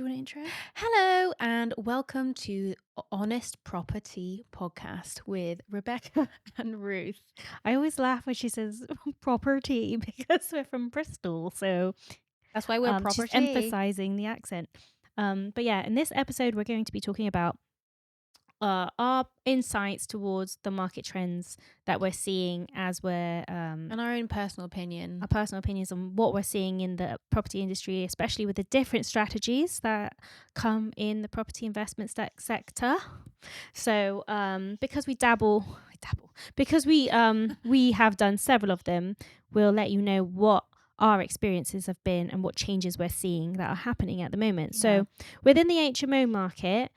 Do you want to intro? Hello and welcome to Honest Property Podcast with Rebecca and Ruth. I always laugh when she says property because we're from Bristol. So That's why we're she's property. emphasizing the accent. But yeah, in this episode, we're going to be talking about our insights towards the market trends that we're seeing as we're And our own personal opinion. our personal opinions on what we're seeing in the property industry, especially with the different strategies that come in the property investment sector. So, because we because we have done several of them, we'll let you know what our experiences have been and what changes we're seeing that are happening at the moment. Yeah. So, within the HMO market,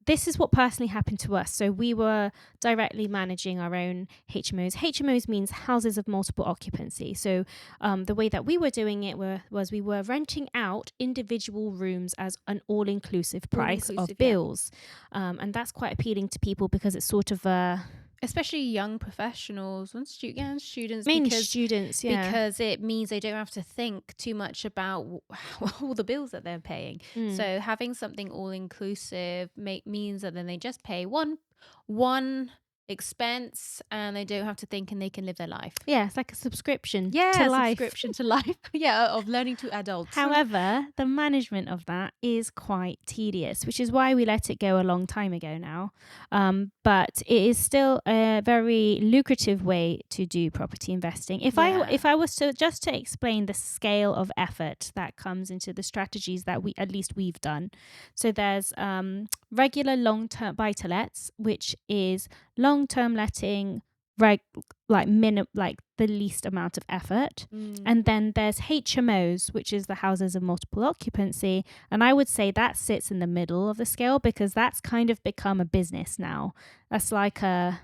this is what personally happened to us. So we were directly managing our own HMOs. HMOs means houses of multiple occupancy. So the way that we were doing it was we were renting out individual rooms as an all-inclusive price of All-inclusive, yeah. bills. And that's quite appealing to people because it's sort of Especially young professionals and students mainly students, yeah. because it means they don't have to think too much about all the bills that they're paying. So having something all inclusive means that then they just pay one expense and they don't have to think and they can live their life. Yeah, it's like a subscription Yeah, to life. subscription to life. Yeah, of learning to adults. However, the management of that is quite tedious, which is why we let it go a long time ago now. But it is still a very lucrative way to do property investing. If I was to just to explain the scale of effort that comes into the strategies that we've done. So there's regular long-term buy-to-lets, which is long-term letting, like the least amount of effort. And then there's HMOs, which is the houses of multiple occupancy. And I would say that sits in the middle of the scale because that's kind of become a business now. That's like So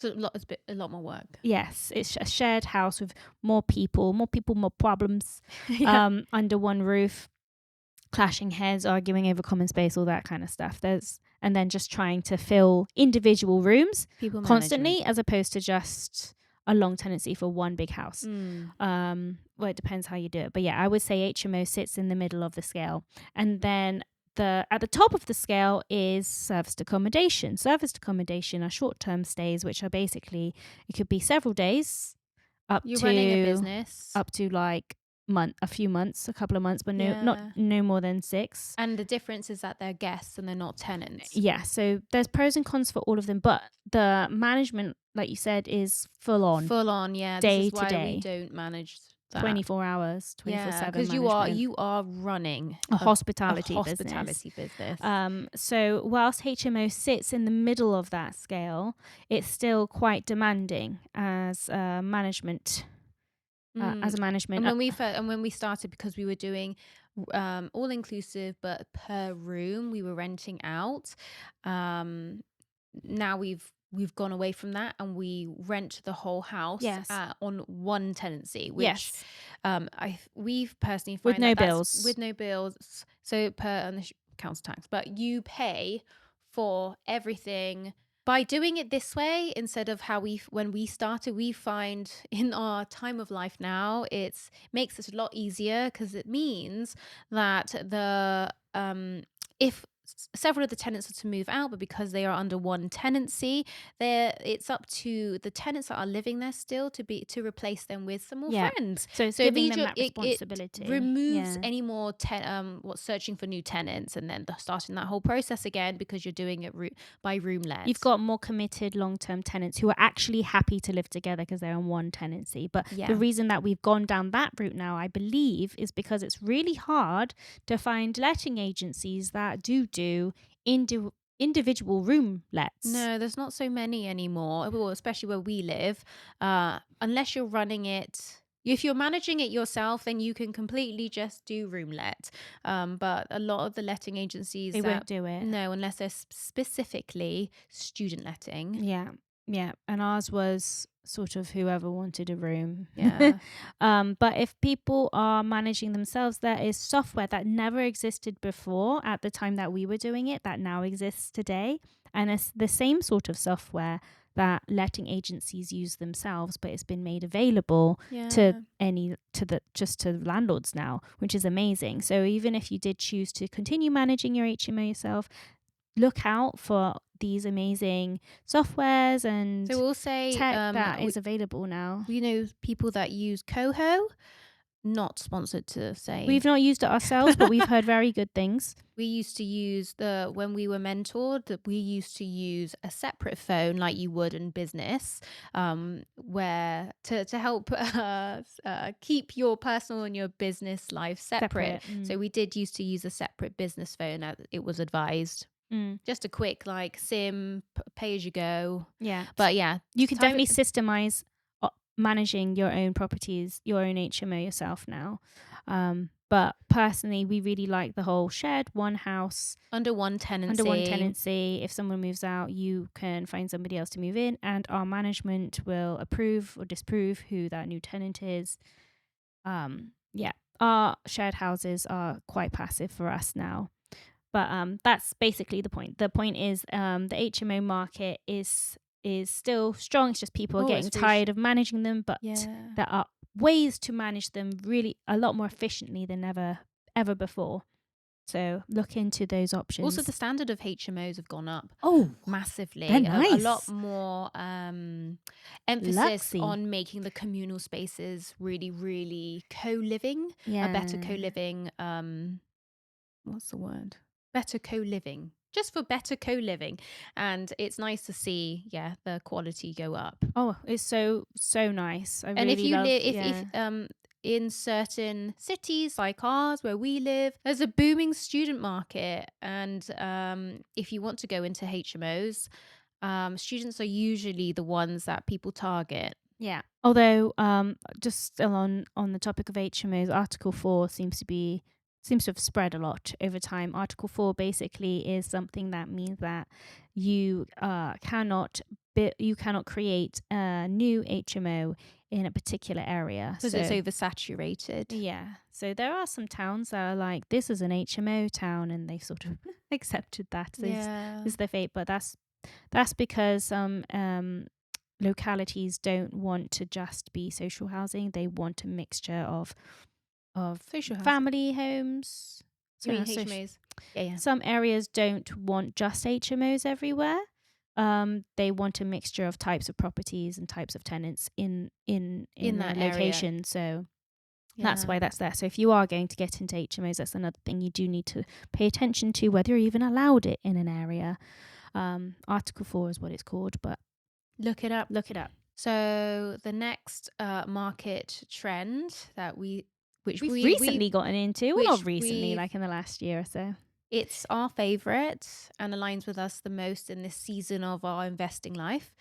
it's a lot more work. yes, it's a shared house with more people, more problems under one roof, clashing heads, arguing over common space, all that kind of stuff. And then just trying to fill individual rooms People constantly management. as opposed to just a long tenancy for one big house. Well, it depends how you do it. But yeah, I would say HMO sits in the middle of the scale. And then at the top of the scale is serviced accommodation. Serviced accommodation are short-term stays, which are basically, it could be several days You're running a business. up to like a few months, a couple of months, but Yeah. no more than 6. And the difference is that they're guests and they're not tenants. Yeah, so there's pros and cons for all of them, but the management, like you said, is full on, Yeah. day This is to why day, we don't manage that. 24 hours, 24/7 because management. you are running a hospitality business. So whilst HMO sits in the middle of that scale, it's still quite demanding as management. As a management, And when we started, because we were doing all inclusive, but per room we were renting out. Now we've gone away from that and we rent the whole house yes, on one tenancy, which yes, we've personally with find no that's bills. with no bills. So per and the council tax, but you pay for everything. By doing it this way, instead of how when we started, we find in our time of life now, makes it a lot easier because it means that if several of the tenants are to move out, but because they are under one tenancy, it's up to the tenants that are living there still to replace them with some more friends. So it's So giving them that it responsibility. removes any more searching for new tenants and then starting that whole process again because you're doing it by room let. You've got more committed long-term tenants who are actually happy to live together because they're on one tenancy. But the reason that we've gone down that route now, I believe, is because it's really hard to find letting agencies that do individual room lets. No, there's not so many anymore, well, especially where we live. Unless you're running it. If you're managing it yourself, then you can completely just do room let. But a lot of the letting agencies They won't do it. No, unless they're specifically student letting. Yeah. And ours was sort of whoever wanted a room. Yeah. But if people are managing themselves, there is software that never existed before at the time that we were doing it that now exists today. And it's the same sort of software that letting agencies use themselves, but it's been made available to landlords now, which is amazing. So even if you did choose to continue managing your HMO yourself, look out for these amazing softwares and So we'll say, tech that is available now. we know people that use Coho, not sponsored to say. We've not used it ourselves, but we've heard very good things. We used to use when we were mentored, we used to use a separate phone like you would in business, where to help keep your personal and your business life separate. So we did used to use a separate business phone as it was advised. Just a quick like SIM, pay as you go. Yeah. But yeah, you can definitely systemize managing your own properties, your own HMO yourself now. But personally, we really like the whole shared one house under one tenancy. If someone moves out, you can find somebody else to move in, and our management will approve or disapprove who that new tenant is. Our shared houses are quite passive for us now. But that's basically the point. The point is the HMO market is still strong. It's just people are getting tired of managing them, but there are ways to manage them really a lot more efficiently than ever before. So look into those options. Also, the standard of HMOs have gone up massively. They're nice. A lot more emphasis on making the communal spaces really, really co-living. A better co-living. What's the word? Better co-living. Just for better co-living. And it's nice to see, the quality go up. Oh, it's so nice. And really if you live, in certain cities like ours where we live, there's a booming student market. And if you want to go into HMOs, students are usually the ones that people target. Yeah. Although, just still on the topic of HMOs, Article 4 seems to have spread a lot over time. Article 4 basically is something that means that you cannot create a new HMO in a particular area. Because it's oversaturated. Yeah. So there are some towns that are like, this is an HMO town, and they sort of accepted that is their fate. But that's because localities don't want to just be social housing. They want a mixture of social family homes. HMOs. Some areas don't want just HMOs everywhere. They want a mixture of types of properties and types of tenants in that location. Area. So that's why that's there. So if you are going to get into HMOs, that's another thing you do need to pay attention to, whether you're even allowed it in an area. Article 4 is what it's called, but look it up. So the next market trend that we've recently gotten into, well, not recently, like in the last year or so. It's our favorite and aligns with us the most in this season of our investing life,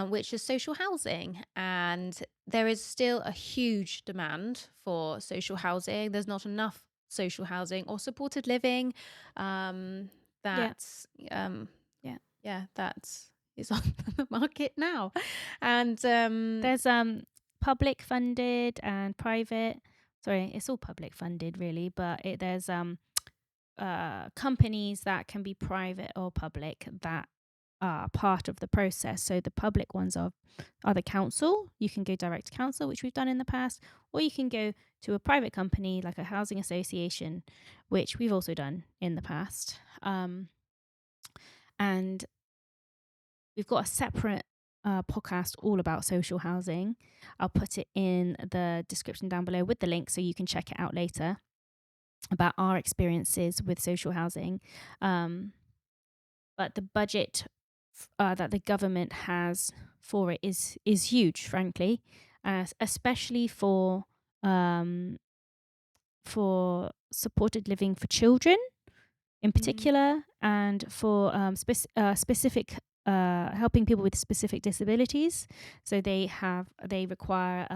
which is social housing. And there is still a huge demand for social housing. There's not enough social housing or supported living. That's is on the market now. And there's public funded and private. Sorry, it's all public funded really, but there's companies that can be private or public that are part of the process. So the public ones are the council. You can go direct to council, which we've done in the past, or you can go to a private company like a housing association, which we've also done in the past. And we've got a separate podcast all about social housing. I'll put it in the description down below with the link so you can check it out later, about our experiences with social housing. But the budget that the government has for it is huge, frankly, especially for supported living for children in particular, and for specific helping people with specific disabilities. So they require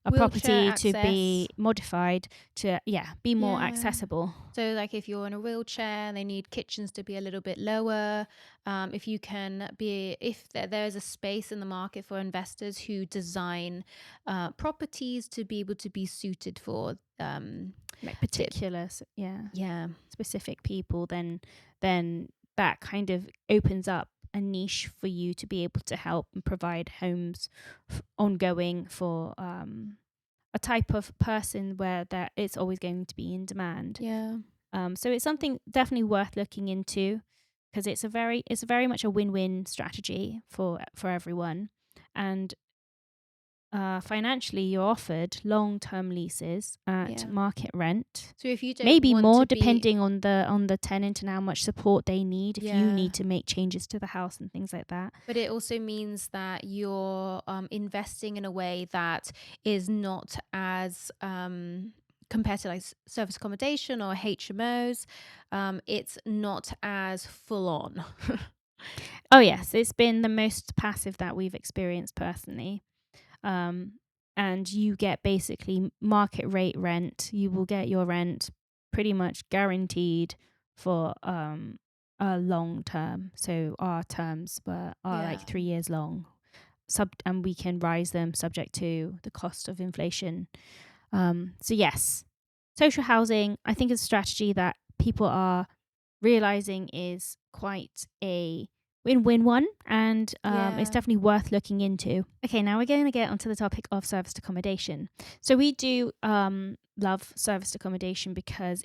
a property to be modified to be more accessible. So like if you're in a wheelchair and they need kitchens to be a little bit lower, if there's a space in the market for investors who design properties to be able to be suited for like particular specific people, then that kind of opens up a niche for you to be able to help and provide homes ongoing for a type of person where that it's always going to be in demand. Yeah. So it's something definitely worth looking into, because it's very much a win-win strategy for everyone. And financially, you're offered long-term leases at Yeah. market rent, So if you don't maybe want more to be, depending on the tenant and how much support they need, if you yeah, need to make changes to the house and things like that. but it also means that you're investing in a way that is not as compared to like service accommodation or HMOs, it's not as full on. Oh yes, it's been the most passive that we've experienced personally. Um, and you get basically market rate rent. You will get your rent pretty much guaranteed for a long term. So our terms are like Yeah. 3 years long. And we can rise them subject to the cost of inflation. So yes, social housing, I think, is a strategy that people are realizing is quite a win-win one, and it's Yeah. definitely worth looking into. Okay, now we're going to get onto the topic of serviced accommodation. So we do love serviced accommodation because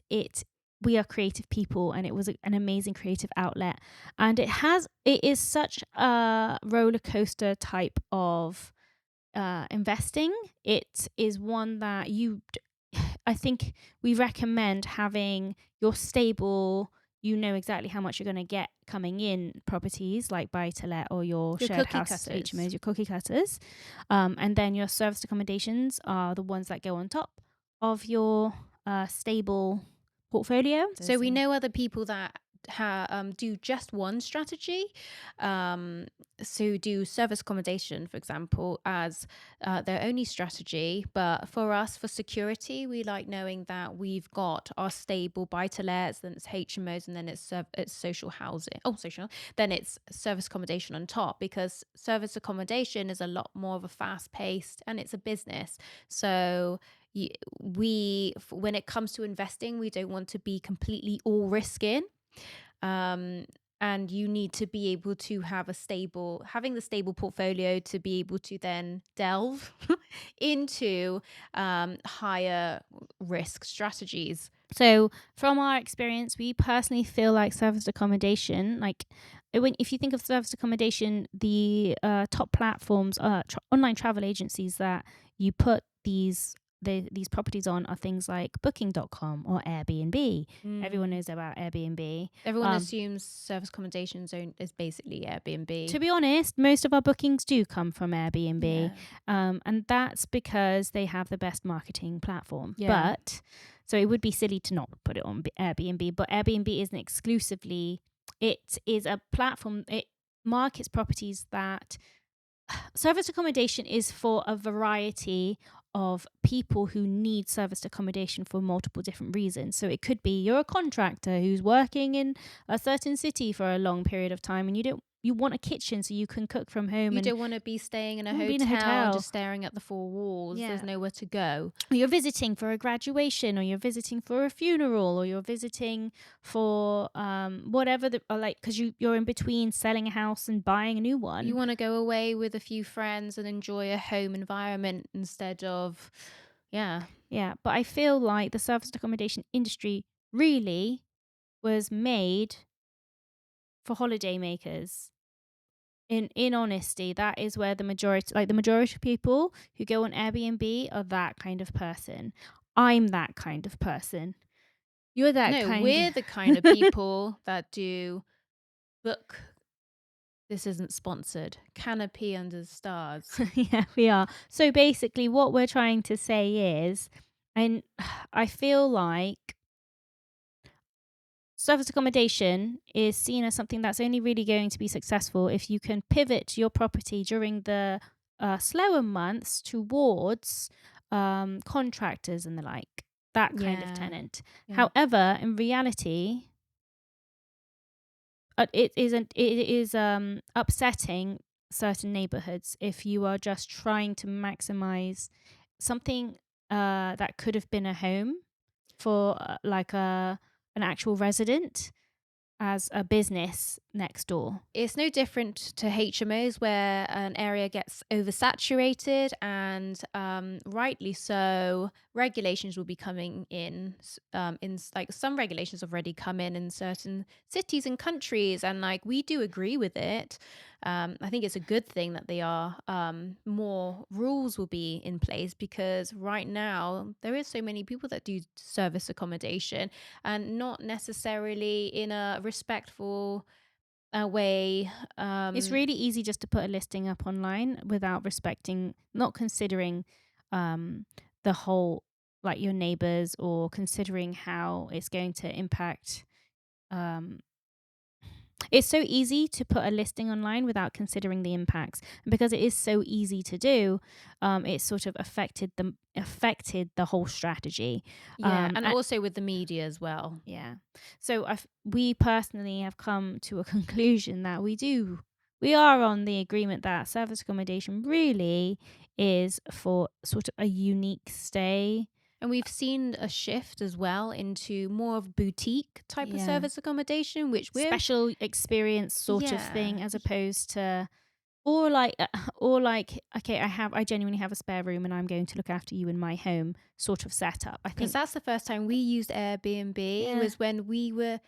we are creative people, and it was an amazing creative outlet, and it is such a roller coaster type of investing. It is one that I think we recommend having your stable, you know exactly how much you're going to get coming in properties like buy to let or your Your shared cookie houses, cutters. HMOs, your cookie cutters. And then your serviced accommodations are the ones that go on top of your stable portfolio. So we know other people that do just one strategy. Um, so do service accommodation, for example, as their only strategy. But for us, for security, we like knowing that we've got our stable buy-to-lets, then it's HMOs, and then it's social housing. Oh, social. Then it's service accommodation on top, because service accommodation is a lot more of a fast-paced, and it's a business. So when it comes to investing, we don't want to be completely all risk in. um, and you need to be able to have having the stable portfolio to be able to then delve into higher risk strategies. So, from our experience, we personally feel like serviced accommodation, like if you think of serviced accommodation, the top platforms are online travel agencies that you put these properties on are things like Booking.com or Airbnb. Everyone Mm. knows about Airbnb. Everyone assumes service accommodation zone is basically Airbnb. To be honest, most of our bookings do come from Airbnb, Yeah. and that's because they have the best marketing platform. Yeah. But so it would be silly to not put it on Airbnb. But Airbnb isn't exclusively; it is a platform. It markets properties that service accommodation is for a variety of people who need serviced accommodation for multiple different reasons. So it could be you're a contractor who's working in a certain city for a long period of time, and you want a kitchen so you can cook from home You and don't want to be staying in a be in a hotel and hotel. just staring at the four walls. There's Yeah. nowhere to go. Or you're visiting for a graduation, or you're visiting for a funeral, or you're visiting for whatever or like because you're in between selling a house and buying a new You one. want to go away with a few friends and enjoy a home environment instead of, yeah. Yeah, but I feel like the serviced accommodation industry really was made for holiday makers. In honesty, that is where the majority of people who go on Airbnb are that kind of person. I'm that kind of person. You're that No, kind. we're the kind of people that do book. This isn't sponsored. Canopy under the stars. Yeah, we are. So basically, what we're trying to say is, and I feel like service accommodation is seen as something that's only really going to be successful if you can pivot your property during the slower months towards contractors and the like, that kind of Yeah. tenant. Yeah. However, in reality, it is upsetting certain neighborhoods if you are just trying to maximize something that could have been a home for like an actual resident, as a business next door. It's no different to HMOs where an area gets oversaturated, and rightly so, regulations will be coming in. Like some regulations have already come in certain cities and countries, and like we do agree with it. I think it's a good thing that they are more rules will be in place, because right now there is so many people that do service accommodation, and not necessarily in a respectful way. It's really easy just to put a listing up online without not considering um, the whole, like your neighbors, or considering how it's going to impact. Um, it's so easy to put a listing online without considering the impacts, and because it is so easy to do, it sort of affected the whole strategy. Yeah, and And also with the media as well. yeah. So we personally have come to a conclusion that we are on the agreement that service accommodation really is for sort of a unique stay. And we've seen a shift as well into more of boutique type of Yeah. service accommodation, which we're Special experience sort of yeah. thing, as opposed to, or like okay, I genuinely have a spare room and I'm going to look after you in my home sort of setup. I Because think that's the first time we used Airbnb yeah. was when we were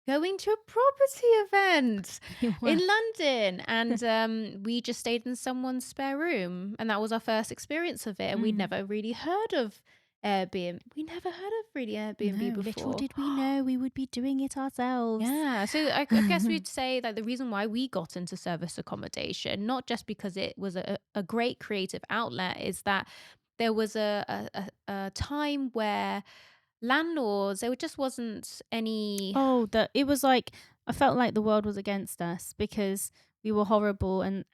going to a property event You in were. London, and we just stayed in someone's spare room, and that was our first experience of it, and we'd Mm. never really heard of Airbnb. We never heard of really Airbnb No, little before. did we know we would be doing it ourselves. Yeah, so I guess we'd say that the reason why we got into service accommodation, not just because it was a great creative outlet, is that there was a time where landlords, there just wasn't any. Oh, it was like I felt like the world was against us because we were horrible and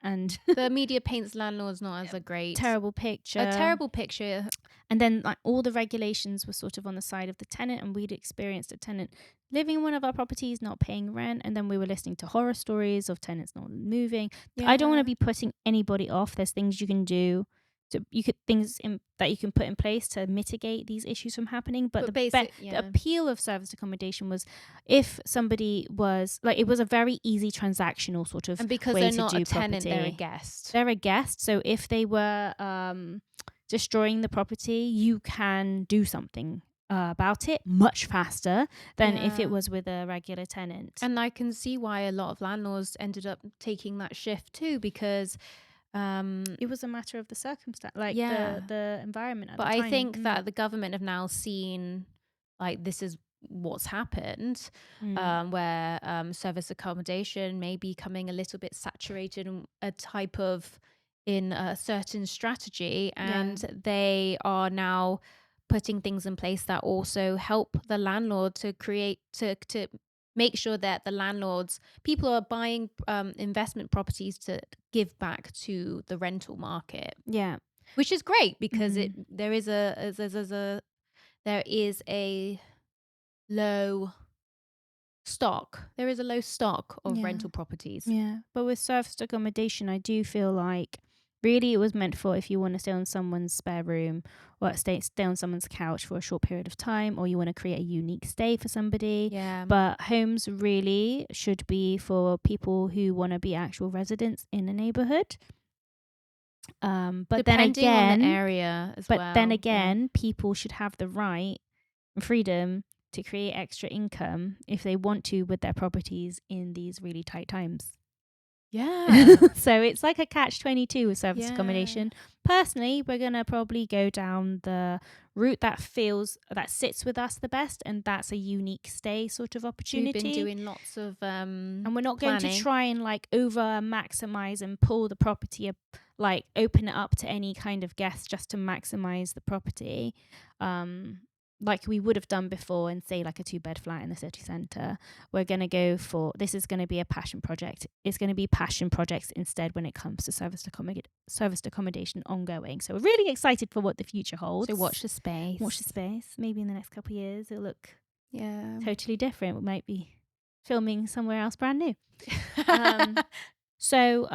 The media paints landlords not as terrible a picture. terrible picture. And then like all the regulations were sort of on the side of the tenant, and we'd experienced a tenant living in one of our properties not paying rent, and then we were listening to horror stories of tenants not moving. I don't want to Yeah. be putting anybody off. There's things you can do. That you can put in place to mitigate these issues from happening. But But the yeah. appeal of service accommodation was if somebody was like, it was a very easy transactional sort of And because way they're to not a do tenant, they're a property. guest. They're a guest, so if they were destroying the property, you can do something about it much faster than if it Yeah. was with a regular tenant. And I can see why a lot of landlords ended up taking that shift too, because It was a matter of the circumstance, like yeah. the environment at But the I time. think that the government have now seen, like, this is what's happened, Mm. where service accommodation may be becoming a little bit saturated in a type of in a certain strategy, Yeah. and they are now putting things in place that also help the landlord to create to make sure that the landlords people are buying investment properties to give back to the rental market, Yeah. which is great because Mm. there is a low there is a low stock of Yeah. rental properties. Yeah. But with serviced accommodation, I do feel like really it was meant for if you want to stay on someone's spare room, or stay on someone's couch for a short period of time, or you want to create a unique stay for somebody. Yeah. But homes really should be for people who want to be actual residents in a neighborhood. But then Depending on the again, area as well. Yeah. people should have the right and freedom to create extra income if they want to with their properties in these really tight times. Yeah. So it's like a catch-22 with service Yeah. accommodation. Personally, we're going to probably go down the route that sits with us the best, and that's a unique stay sort of We've opportunity. been doing lots of And we're not going to planning. try and like over maximize and pull the property up, like open it up to any kind of guest just to maximize the property. Like we would have done before in, say, like a 2-bed flat in the city centre. We're going to go for, this is going to be a passion project. It's going to be passion projects instead when it comes to serviced accommodation ongoing. So we're really excited for what the future holds. So watch the space. Watch the space. Maybe in the next couple of years it'll look Yeah. totally different. We might be filming somewhere else brand new. So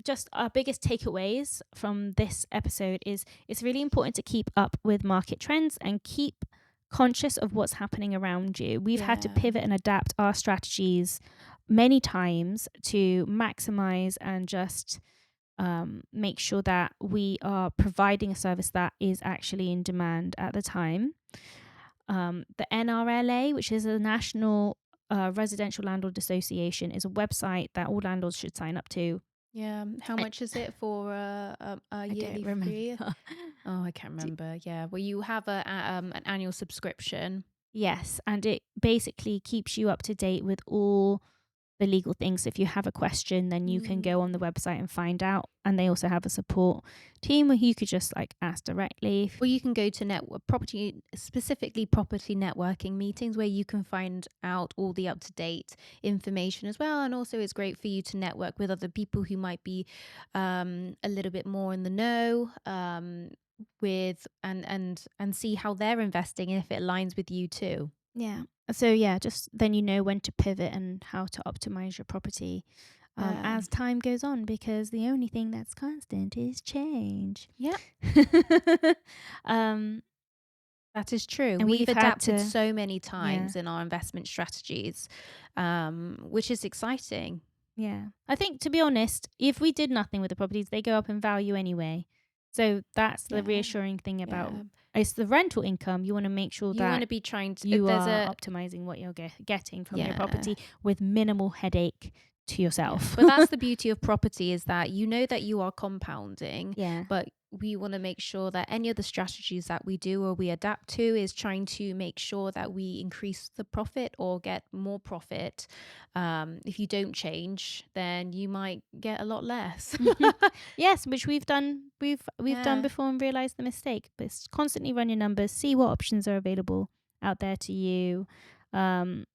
just our biggest takeaways from this episode is it's really important to keep up with market trends and keep conscious of what's happening around you. We've had to Yeah. pivot and adapt our strategies many times to maximize and just make sure that we are providing a service that is actually in demand at the time. The NRLA, which is a National Residential Landlord Association, is a website that all landlords should sign up to. Yeah. How I, much is it for a I yearly don't remember. fee? Oh, I can't remember. Yeah. Well, you have an annual subscription. Yes, and it basically keeps you up to date with all the legal things. If you have a question, then you can go on the website and find out. And they also have a support team where you could just like ask directly. Or you can go to specifically property networking meetings where you can find out all the up to date information as well. And also, it's great for you to network with other people who might be a little bit more in the know. With and see how they're investing and if it aligns with you too. Yeah. So yeah, just then you know when to pivot and how to optimize your property as time goes on, because the only thing that's constant is change. Yeah, um, that is true. and We've we've had adapted to, so many yeah, times in our investment strategies, which is exciting. yeah. I think, to be honest, if we did nothing with the properties, they go up in value anyway. So that's the Yeah, reassuring thing about yeah. it's the rental income. You want to make sure You want that to be trying to. you There's are a optimizing what you're getting from your Yeah. property with minimal headache to Yeah. yourself. But that's the beauty of property, is that you know that you are compounding, Yeah. but we want to make sure that any of the strategies that we do or we adapt to is trying to make sure that we increase the profit or get more profit. If you don't change, then you might get a lot less. Yes, which we've done. We've done Yeah. before and realized the mistake. But it's constantly run your numbers, see what options are available out there to you, and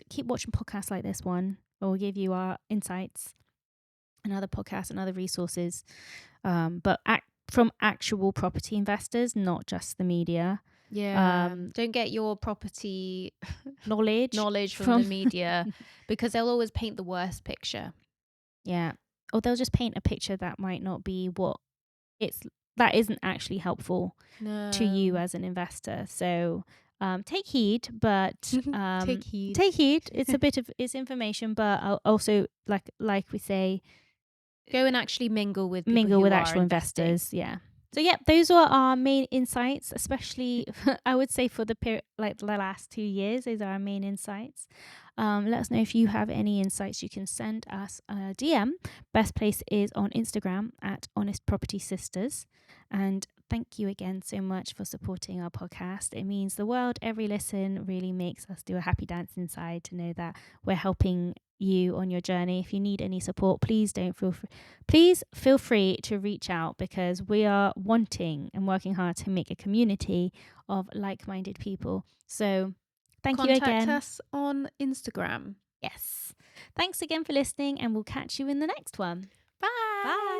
keep watching podcasts like this one, where we'll give you our insights and other podcasts and other resources. But from actual property investors, not just the media. Yeah. Don't get your property Knowledge from the media, because they'll always paint the worst picture. Yeah. Or they'll just paint a picture that might not be what it's that isn't actually helpful to you No. as an investor. So take heed, but Take heed. take heed. It's a bit of it's information, but also like we say, Go and actually mingle with people mingle who with are actual investing. investors. Yeah. So yeah, those are our main insights, especially I would say for the period like the last 2 years. Those are our main insights. Let us know if you have any insights. You can send us a DM. Best place is on Instagram at Honest Property Sisters. And thank you again so much for supporting our podcast. It means the world. Every listen really makes us do a happy dance inside to know that we're helping you on your journey. If you need any support, please feel free to reach out, because we are wanting and working hard to make a community of like-minded people. So thank you Contact again. us on Instagram. Yes. Thanks again for listening, and we'll catch you in the next one. Bye. Bye.